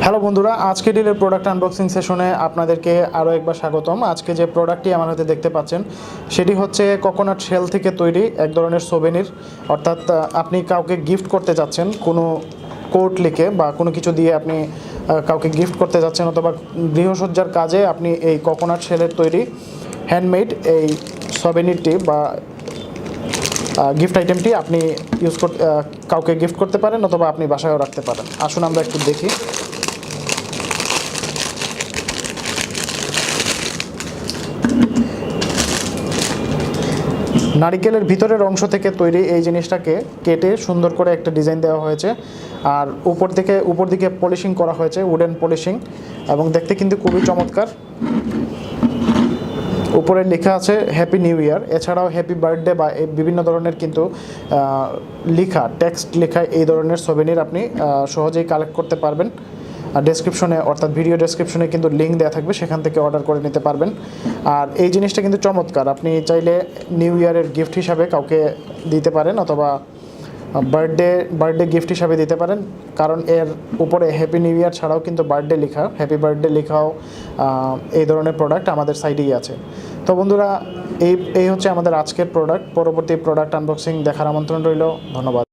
Hello বন্ধুরা, আজকে ডিলের product unboxing সেশনে আপনাদেরকে আরও একবার স্বাগতম। আজকে যে প্রোডাক্টটি আমার হাতে দেখতে পাচ্ছেন সেটি হচ্ছে কোকোনাট শেল থেকে তৈরি এক ধরনের সোভেনির। অর্থাৎ আপনি কাউকে গিফট করতে যাচ্ছেন কোনো কোট লিখে বা কোনো কিছু দিয়ে আপনি কাউকে গিফট করতে যাচ্ছেন, অথবা গৃহসজ্জার কাজে আপনি এই কোকোনাট শেলের তৈরি হ্যান্ডমেড এই সোভেনিরটি বা গিফট আইটেমটি আপনি ইউজ করতে কাউকে গিফট করতে পারেন, অথবা আপনি বাসায়ও রাখতে পারেন। আসুন আমরা একটু দেখি। নারিকেলের ভিতরের অংশ থেকে তৈরি এই জিনিসটাকে কেটে সুন্দর করে একটা ডিজাইন দেওয়া হয়েছে, আর উপর দিকে পলিশিং করা হয়েছে, উডেন পলিশিং, এবং দেখতে কিন্তু খুবই চমৎকার। উপরে লেখা আছে হ্যাপি নিউ ইয়ার, এছাড়াও হ্যাপি বার্থডে বা বিভিন্ন ধরনের কিন্তু লেখা, টেক্সট লেখা এই ধরনের সোভেনির আপনি সহজেই কালেক্ট করতে পারবেন। ডেসক্রিপশনে অর্থাৎ ভিডিও ডেসক্রিপশনে কিন্তু লিঙ্ক দেওয়া থাকবে, সেখান থেকে অর্ডার করে নিতে পারবেন। আর এই জিনিসটা কিন্তু চমৎকার, আপনি চাইলে নিউ ইয়ারের গিফট হিসাবে কাউকে দিতে পারেন, অথবা বার্থডে গিফট হিসাবে দিতে পারেন, কারণ এর উপরে হ্যাপি নিউ ইয়ার ছাড়াও কিন্তু বার্থডে লেখা, হ্যাপি বার্থডে লেখাও এই ধরনের প্রোডাক্ট আমাদের সাইডেই আছে। তো বন্ধুরা, এই হচ্ছে আমাদের আজকের প্রোডাক্ট। পরবর্তী প্রোডাক্ট আনবক্সিং দেখার আমন্ত্রণ রইল। ধন্যবাদ।